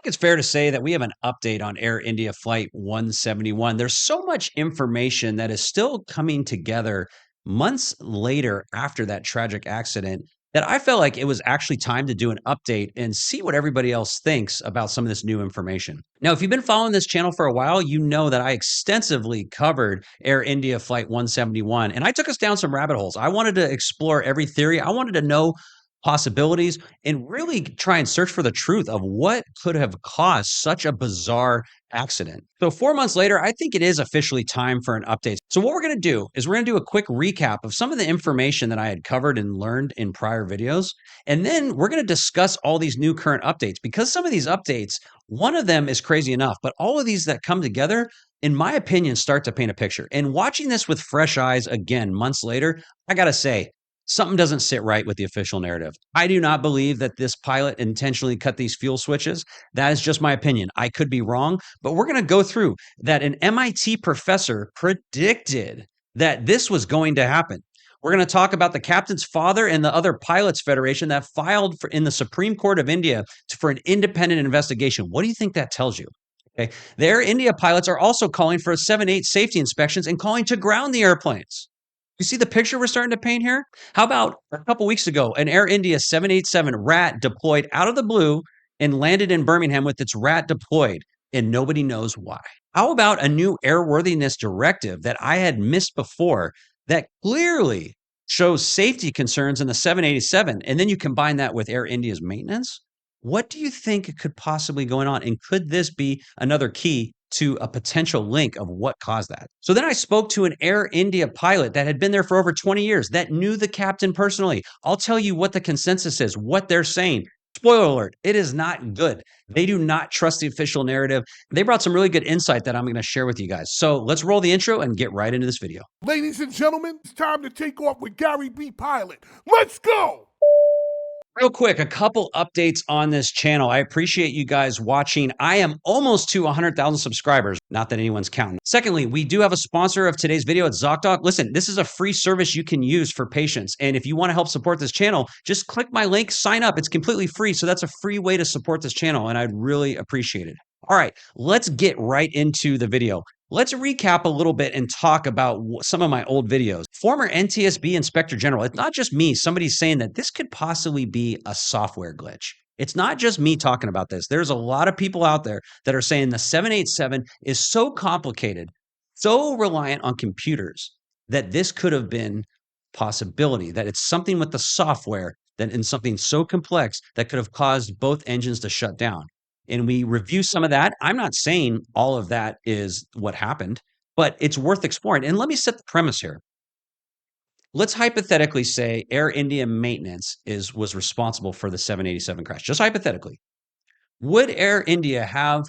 It's fair to say that we have an update on Air India Flight 171. There's so much information that is still coming together months later after that tragic accident that I felt like it was actually time to do an update and see what everybody else thinks about some of this new information. Now, if you've been following this channel for a while, you know that I extensively covered Air India Flight 171, and I took us down some rabbit holes. I wanted to explore every theory. I wanted to know possibilities and really try and search for the truth of what could have caused such a bizarre accident. So 4 months later, I think it is officially time for an update. So what we're going to do is we're going to do a quick recap of some of the information that I had covered and learned in prior videos. And then we're going to discuss all these new current updates because some of these updates, one of them is crazy enough, but all of these that come together, in my opinion, start to paint a picture. And watching this with fresh eyes again, months later, I got to say, something doesn't sit right with the official narrative. I do not believe that this pilot intentionally cut these fuel switches. That is just my opinion. I could be wrong, but we're going to go through that an MIT professor predicted that this was going to happen. We're going to talk about the captain's father and the other pilots federation that filed in the Supreme Court of India for an independent investigation. What do you think that tells you? Okay. The Air India pilots are also calling for a 7-8 safety inspections and calling to ground the airplanes. You see the picture we're starting to paint here? How about a couple weeks ago, an Air India 787 rat deployed out of the blue and landed in Birmingham with its rat deployed, and nobody knows why? How about a new airworthiness directive that I had missed before that clearly shows safety concerns in the 787, and then you combine that with Air India's maintenance? What do you think could possibly going on? And could this be another key to a potential link of what caused that? So then I spoke to an Air India pilot that had been there for over 20 years that knew the captain personally. I'll tell you what the consensus is, what they're saying. Spoiler alert, it is not good. They do not trust the official narrative. They brought some really good insight that I'm going to share with you guys. So let's roll the intro and get right into this video. Ladies and gentlemen, it's time to take off with Gary B. Pilot. Let's go! Real quick, a couple updates on this channel. I appreciate you guys watching. I am almost to 100,000 subscribers. Not that anyone's counting. Secondly, we do have a sponsor of today's video. It's ZocDoc. Listen, this is a free service you can use for patients. And if you want to help support this channel, just click my link, sign up. It's completely free. So that's a free way to support this channel. And I'd really appreciate it. All right, let's get right into the video. Let's recap a little bit and talk about some of my old videos. Former NTSB Inspector General, it's not just me, somebody's saying that this could possibly be a software glitch. It's not just me talking about this. There's a lot of people out there that are saying the 787 is so complicated, so reliant on computers, that this could have been a possibility, that it's something with the software that in something so complex that could have caused both engines to shut down. And we review some of that. I'm not saying all of that is what happened, but it's worth exploring. And let me set the premise here. Let's hypothetically say Air India maintenance was responsible for the 787 crash, just hypothetically. Would Air India have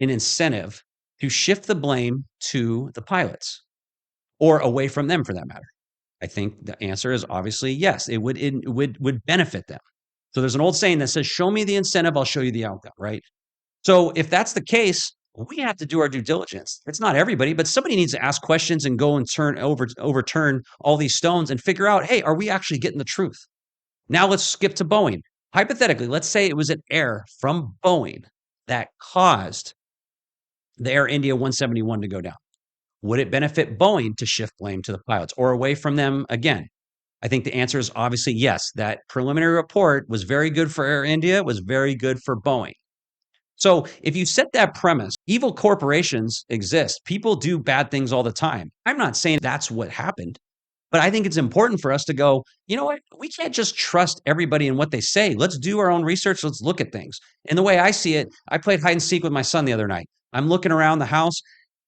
an incentive to shift the blame to the pilots or away from them for that matter? I think the answer is obviously yes. It would benefit them. So there's an old saying that says, show me the incentive, I'll show you the outcome, right? So if that's the case, we have to do our due diligence. It's not everybody, but somebody needs to ask questions and go and overturn all these stones and figure out, hey, are we actually getting the truth? Now let's skip to Boeing. Hypothetically, let's say it was an error from Boeing that caused the Air India 171 to go down. Would it benefit Boeing to shift blame to the pilots or away from them again? I think the answer is obviously yes. That preliminary report was very good for Air India, was very good for Boeing. So if you set that premise, evil corporations exist. People do bad things all the time. I'm not saying that's what happened, but I think it's important for us to go, you know what? We can't just trust everybody and what they say. Let's do our own research. Let's look at things. And the way I see it, I played hide and seek with my son the other night. I'm looking around the house.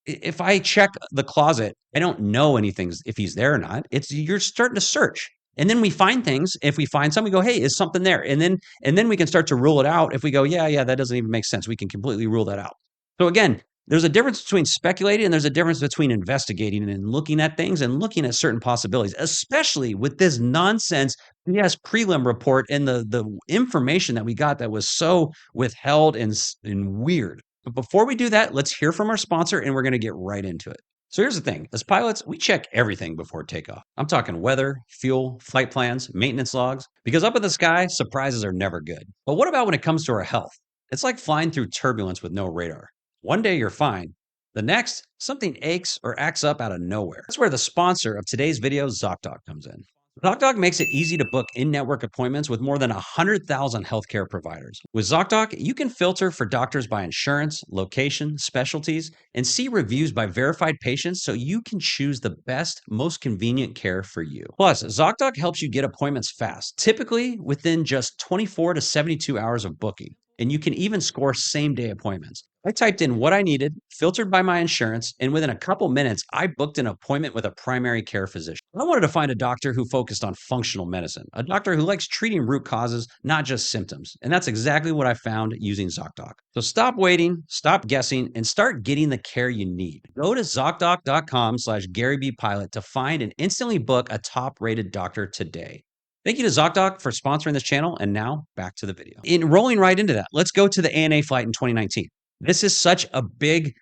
If I check the closet, I don't know anything if he's there or not. You're starting to search. And then we find things. If we find something, we go, hey, is something there? And then we can start to rule it out. If we go, yeah, that doesn't even make sense. We can completely rule that out. So again, there's a difference between speculating and there's a difference between investigating and looking at things and looking at certain possibilities, especially with this nonsense BS prelim report and the information that we got that was so withheld and weird. But before we do that, let's hear from our sponsor and we're going to get right into it. So here's the thing. As pilots, we check everything before takeoff. I'm talking weather, fuel, flight plans, maintenance logs, because up in the sky, surprises are never good. But what about when it comes to our health? It's like flying through turbulence with no radar. One day you're fine. The next, something aches or acts up out of nowhere. That's where the sponsor of today's video, ZocDoc, comes in. ZocDoc makes it easy to book in-network appointments with more than 100,000 healthcare providers. With ZocDoc, you can filter for doctors by insurance, location, specialties, and see reviews by verified patients so you can choose the best, most convenient care for you. Plus, ZocDoc helps you get appointments fast, typically within just 24 to 72 hours of booking. And you can even score same-day appointments. I typed in what I needed, filtered by my insurance, and within a couple minutes, I booked an appointment with a primary care physician. I wanted to find a doctor who focused on functional medicine, a doctor who likes treating root causes, not just symptoms. And that's exactly what I found using ZocDoc. So stop waiting, stop guessing, and start getting the care you need. Go to ZocDoc.com/GaryBPilot to find and instantly book a top-rated doctor today. Thank you to ZocDoc for sponsoring this channel. And now back to the video. In rolling right into that, let's go to the ANA flight in 2019. This is such a big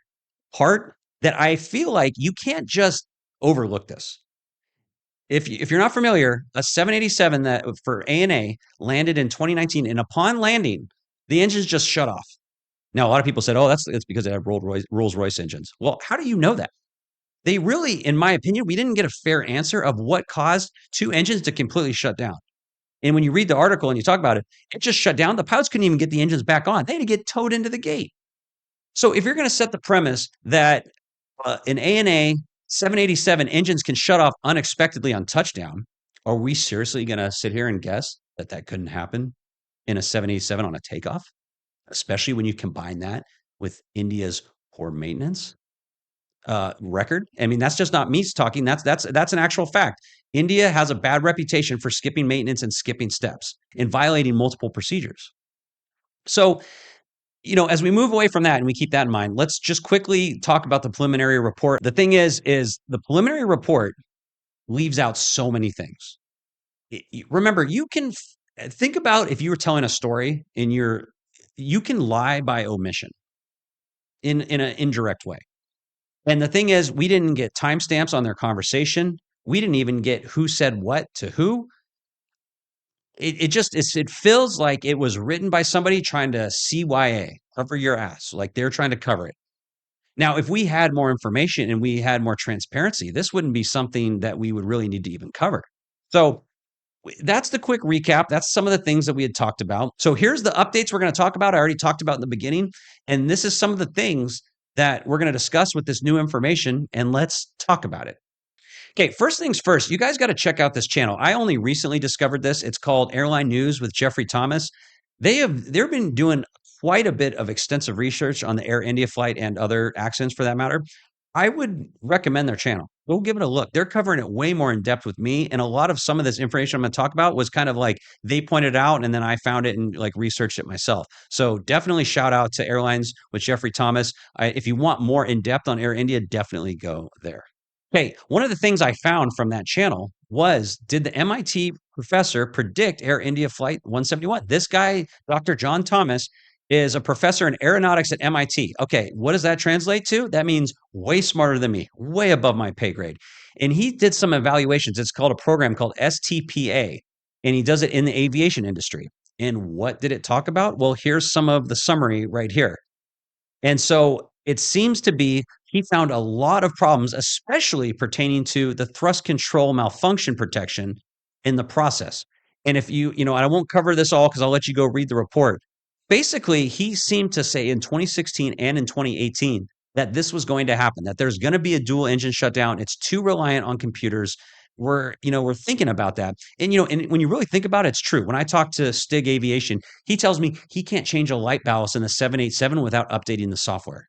part that I feel like you can't just overlook this. If you're not familiar, a 787 that for ANA landed in 2019, and upon landing, the engines just shut off. Now, a lot of people said, "Oh, it's because they have Rolls-Royce engines." Well, how do you know that? They really, in my opinion, we didn't get a fair answer of what caused two engines to completely shut down. And when you read the article and you talk about it, it just shut down. The pilots couldn't even get the engines back on. They had to get towed into the gate. So if you're going to set the premise that an ANA 787 engines can shut off unexpectedly on touchdown, are we seriously going to sit here and guess that that couldn't happen in a 787 on a takeoff? Especially when you combine that with India's poor maintenance record. I mean, that's just not me talking. That's an actual fact. India has a bad reputation for skipping maintenance and skipping steps and violating multiple procedures. So, as we move away from that and we keep that in mind, let's just quickly talk about the preliminary report. The thing is the preliminary report leaves out so many things. Remember, you can think about if you were telling a story and you can lie by omission in an indirect way. And the thing is, we didn't get timestamps on their conversation. We didn't even get who said what to who. It feels like it was written by somebody trying to CYA, cover your ass, like they're trying to cover it. Now, if we had more information and we had more transparency, this wouldn't be something that we would really need to even cover. So that's the quick recap. That's some of the things that we had talked about. So here's the updates we're going to talk about. I already talked about in the beginning, and this is some of the things that we're going to discuss with this new information, and let's talk about it. Okay, first things first, you guys got to check out this channel. I only recently discovered this. It's called Airline News with Geoffrey Thomas. They've been doing quite a bit of extensive research on the Air India flight and other accidents for that matter. I would recommend their channel. Go give it a look. They're covering it way more in depth with me. And a lot of some of this information I'm going to talk about was kind of like they pointed out and then I found it and like researched it myself. So definitely shout out to Airlines with Geoffrey Thomas. If you want more in depth on Air India, definitely go there. Okay, one of the things I found from that channel was, did the MIT professor predict Air India Flight 171? This guy, Dr. John Thomas, is a professor in aeronautics at MIT. Okay, what does that translate to? That means way smarter than me, way above my pay grade. And he did some evaluations. It's called a program called STPA, and he does it in the aviation industry. And what did it talk about? Well, here's some of the summary right here. And so it seems to be he found a lot of problems, especially pertaining to the thrust control malfunction protection in the process. And if I won't cover this all because I'll let you go read the report. Basically, he seemed to say in 2016 and in 2018 that this was going to happen, that there's going to be a dual engine shutdown. It's too reliant on computers. We're thinking about that. And, and when you really think about it, it's true. When I talk to Stig Aviation, he tells me he can't change a light ballast in the 787 without updating the software.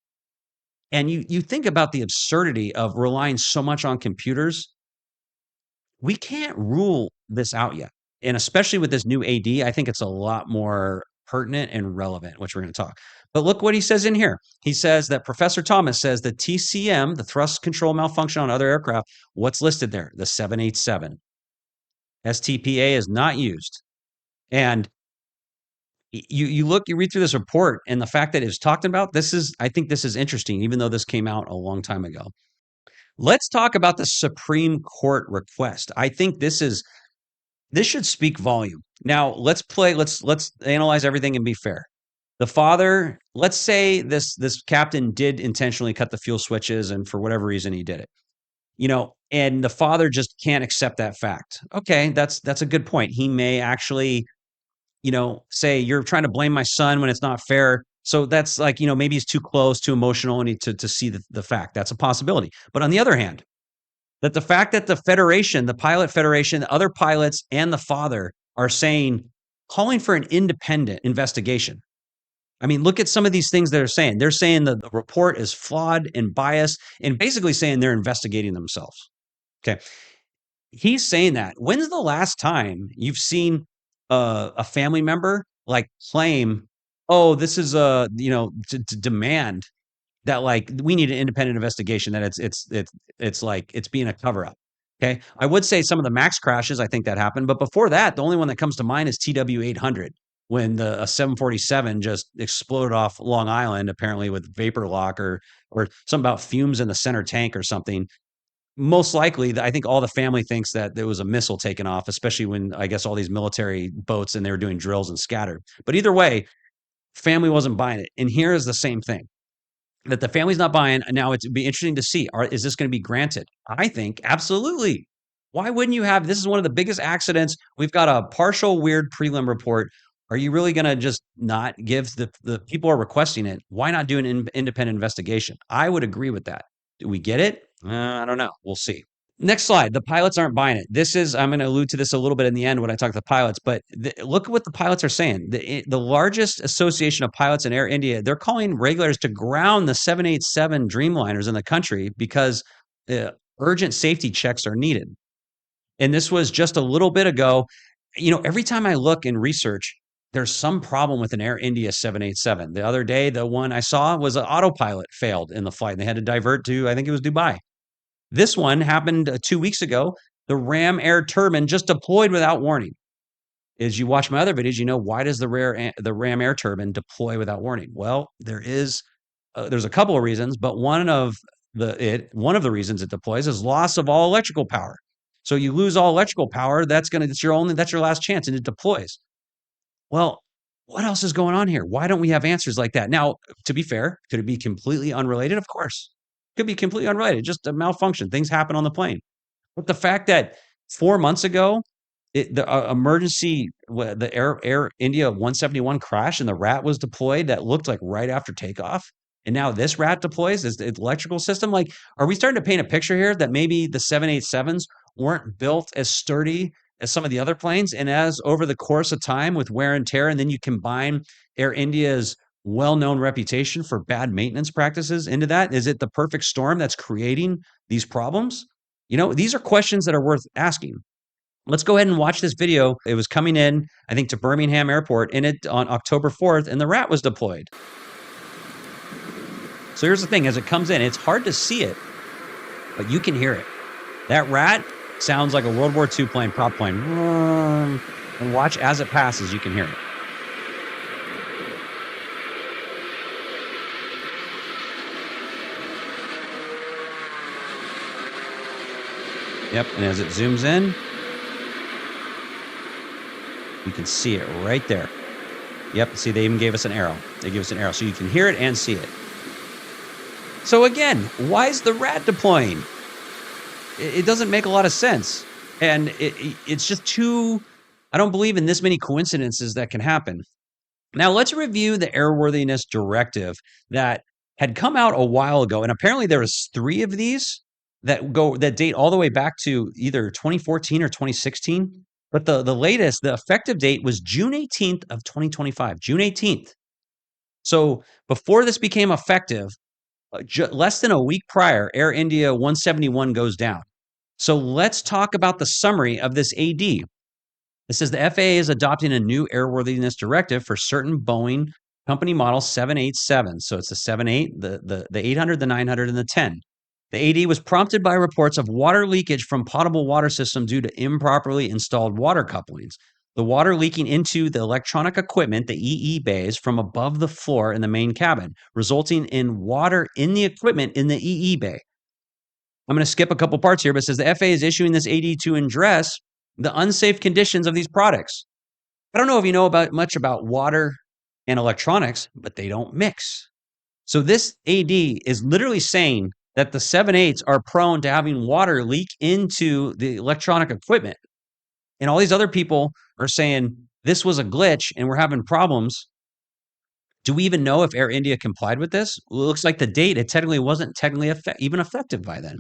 And you think about the absurdity of relying so much on computers. We can't rule this out yet. And especially with this new AD, I think it's a lot more pertinent and relevant, which we're going to talk. But look what he says in here. He says that Professor Thomas says the TCM, the thrust control malfunction on other aircraft, what's listed there? The 787. STPA is not used. And you read through this report and the fact that it's talked about, I think this is interesting, even though this came out a long time ago. Let's talk about the Supreme Court request. I think this should speak volume. Now let's analyze everything and be fair. The father, let's say this captain did intentionally cut the fuel switches, and for whatever reason he did it. And the father just can't accept that fact. Okay, that's a good point. He may actually, say you're trying to blame my son when it's not fair. So that's like, maybe he's too close, too emotional, and to see the fact. That's a possibility. But on the other hand, that the fact that the federation, the pilot federation, the other pilots, and the father are calling for an independent investigation. I mean, look at some of these things they're saying. They're saying that the report is flawed and biased, and basically saying they're investigating themselves. Okay. He's saying that. When's the last time you've seen a family member like claim, oh, this is to demand that like we need an independent investigation, that it's like it's being a cover up. Okay. I would say some of the MAX crashes, I think that happened. But before that, the only one that comes to mind is TW 800, when a 747 just exploded off Long Island, apparently with vapor lock or something about fumes in the center tank or something. Most likely, I think all the family thinks that there was a missile taken off, especially when I guess all these military boats and they were doing drills and scattered. But either way, family wasn't buying it. And here is the same thing, that the family's not buying. Now it'd be interesting to see, is this going to be granted? I think absolutely. Why wouldn't you have? This is one of the biggest accidents. We've got a partial weird prelim report. Are you really going to just not give the people are requesting it? Why not do an independent investigation? I would agree with that. Do we get it? I don't know. We'll see. Next slide. The pilots aren't buying it. I'm going to allude to this a little bit in the end when I talk to the pilots, but look at what the pilots are saying. The largest association of pilots in Air India, they're calling regulators to ground the 787 Dreamliners in the country because urgent safety checks are needed. And this was just a little bit ago. Every time I look and research, there's some problem with an Air India 787. The other day, the one I saw was an autopilot failed in the flight. And they had to divert to, I think it was Dubai. This one happened 2 weeks ago. The Ram Air turbine just deployed without warning. As you watch my other videos, why does the Ram Air turbine deploy without warning? Well, there's a couple of reasons, but one of the reasons it deploys is loss of all electrical power. So you lose all electrical power, that's your last chance, and it deploys. Well, what else is going on here? Why don't we have answers like that? Now, to be fair, could it be completely unrelated? Of course. Could be completely unrelated, just a malfunction. Things happen on the plane. But the fact that 4 months ago, the Air India 171 crashed and the rat was deployed, that looked like right after takeoff. And now this rat deploys as the electrical system. Like, are we starting to paint a picture here that maybe the 787s weren't built as sturdy as some of the other planes? And as over the course of time with wear and tear, and then you combine Air India's well-known reputation for bad maintenance practices into that, is it the perfect storm that's creating these problems? These are questions that are worth asking. Let's go ahead and watch this video. It was coming in, I think, to Birmingham Airport on October 4th, and the rat was deployed. So here's the thing, as it comes in, it's hard to see it, but you can hear it. That rat sounds like a World War II plane, prop plane. And watch as it passes, you can hear it. Yep, and as it zooms in, you can see it right there. Yep, see, they even gave us an arrow. They gave us an arrow, so you can hear it and see it. So again, why is the rat deploying? It doesn't make a lot of sense. And it's just I don't believe in this many coincidences that can happen. Now, let's review the airworthiness directive that had come out a while ago. And apparently there was 3 of these that date all the way back to either 2014 or 2016. But the latest, the effective date was June 18th of 2025, June 18th. So before this became effective, less than a week prior, Air India 171 goes down. So let's talk about the summary of this AD. It says the FAA is adopting a new airworthiness directive for certain Boeing company model 787. So it's the 78, the 800, the 900, and the 10. The AD was prompted by reports of water leakage from potable water system due to improperly installed water couplings. The water leaking into the electronic equipment, the EE bays, from above the floor in the main cabin, resulting in water in the equipment in the EE bay. I'm going to skip a couple parts here, but it says the FAA is issuing this AD to address the unsafe conditions of these products. I don't know if you know much about water and electronics, but they don't mix. So this AD is literally saying that the 7/8s are prone to having water leak into the electronic equipment. And all these other people are saying this was a glitch and we're having problems. Do we even know if Air India complied with this? Well, it looks like the date, it technically wasn't technically even effective by then.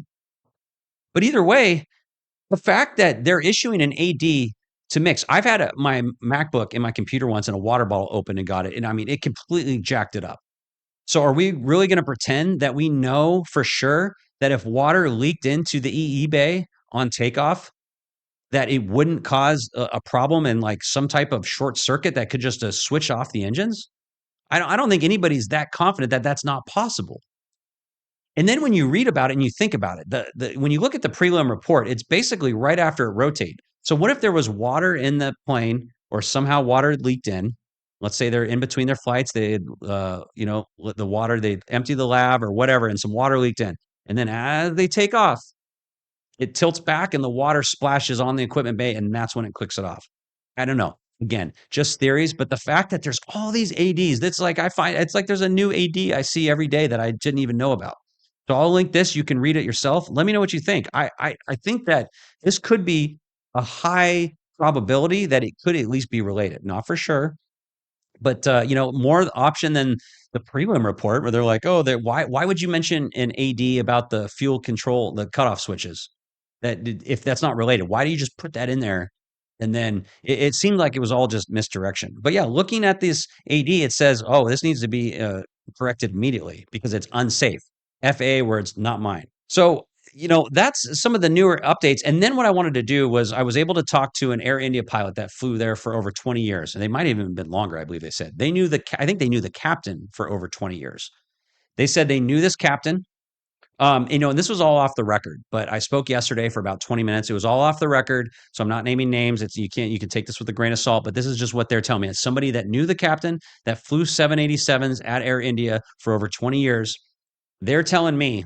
But either way, the fact that they're issuing an AD to mix, I've had my MacBook in my computer once and a water bottle open and got it. And I mean, it completely jacked it up. So are we really going to pretend that we know for sure that if water leaked into the EE bay on takeoff, that it wouldn't cause a problem and like some type of short circuit that could just switch off the engines? I don't think anybody's that confident that that's not possible. And then when you read about it and you think about it, when you look at the prelim report, it's basically right after it rotated. So what if there was water in the plane or somehow water leaked in? Let's say they're in between their flights, they the water, they empty the lab or whatever, and some water leaked in. And then as they take off, it tilts back and the water splashes on the equipment bay, and that's when it clicks it off. I don't know. Again, just theories, but the fact that there's all these ADs, that's like I find it's like there's a new AD I see every day that I didn't even know about. So I'll link this. You can read it yourself. Let me know what you think. I think that this could be a high probability that it could at least be related. Not for sure, but more option than the prelim report where they're like, oh, why would you mention an AD about the fuel control, the cutoff switches? That if that's not related, why do you just put that in there? And then it seemed like it was all just misdirection. But yeah, looking at this AD, it says, oh, this needs to be corrected immediately because it's unsafe. FAA words, not mine. So, that's some of the newer updates. And then what I wanted to do was I was able to talk to an Air India pilot that flew there for over 20 years. And they might have even been longer, I believe they said. I think they knew the captain for over 20 years. They said they knew this captain. And this was all off the record, but I spoke yesterday for about 20 minutes. It was all off the record, so I'm not naming names. You can take this with a grain of salt, but this is just what they're telling me. It's somebody that knew the captain that flew 787s at Air India for over 20 years. They're telling me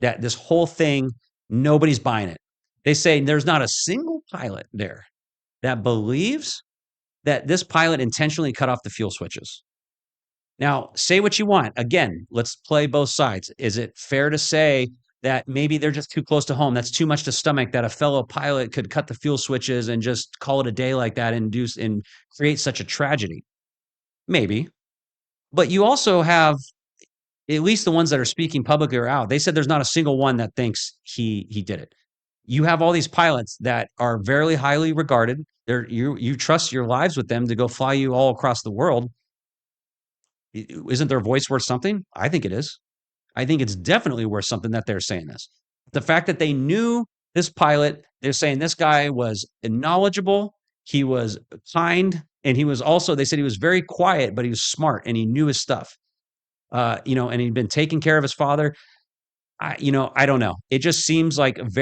that this whole thing, nobody's buying it. They say there's not a single pilot there that believes that this pilot intentionally cut off the fuel switches. Now, say what you want. Again, let's play both sides. Is it fair to say that maybe they're just too close to home? That's too much to stomach that a fellow pilot could cut the fuel switches and just call it a day like that and create such a tragedy? Maybe. But you also have at least the ones that are speaking publicly or out. They said there's not a single one that thinks he did it. You have all these pilots that are very highly regarded. You trust your lives with them to go fly you all across the world. Isn't their voice worth something? I think it is. I think it's definitely worth something that they're saying this. The fact that they knew this pilot, they're saying this guy was knowledgeable, he was kind, and he was also, they said he was very quiet, but he was smart and he knew his stuff. And he'd been taking care of his father. I don't know. It just seems like it's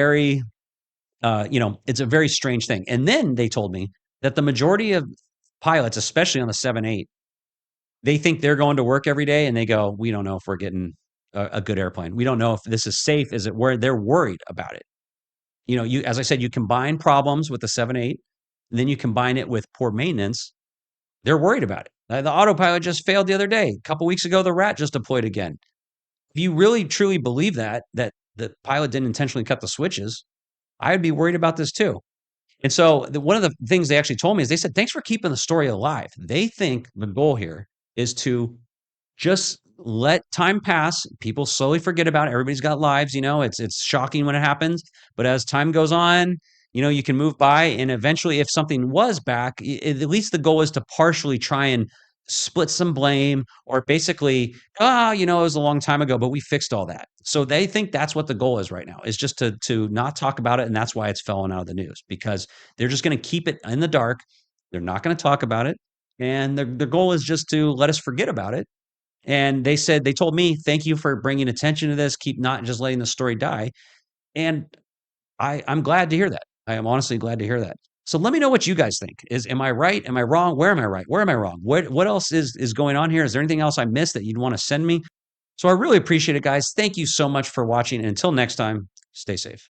a very strange thing. And then they told me that the majority of pilots, especially on the 7-8, they think they're going to work every day and they go, we don't know if we're getting a good airplane. We don't know if this is safe. Is it where they're worried about it? As I said, you combine problems with the 7-8, and then you combine it with poor maintenance. They're worried about it. The autopilot just failed the other day. A couple weeks ago, the rat just deployed again. If you really truly believe that the pilot didn't intentionally cut the switches, I would be worried about this too. And so one of the things they actually told me is they said, thanks for keeping the story alive. They think the goal here is to just let time pass. People slowly forget about it. Everybody's got lives, it's shocking when it happens. But as time goes on, you can move by. And eventually, if something was back, at least the goal is to partially try and split some blame or basically, it was a long time ago, but we fixed all that. So they think that's what the goal is right now, is just to not talk about it. And that's why it's fallen out of the news, because they're just going to keep it in the dark. They're not going to talk about it. And their goal is just to let us forget about it. And they told me, thank you for bringing attention to this. Keep not just letting the story die. And I'm glad to hear that. I am honestly glad to hear that. So let me know what you guys think. Am I right? Am I wrong? Where am I right? Where am I wrong? What else is going on here? Is there anything else I missed that you'd want to send me? So I really appreciate it, guys. Thank you so much for watching. And until next time, stay safe.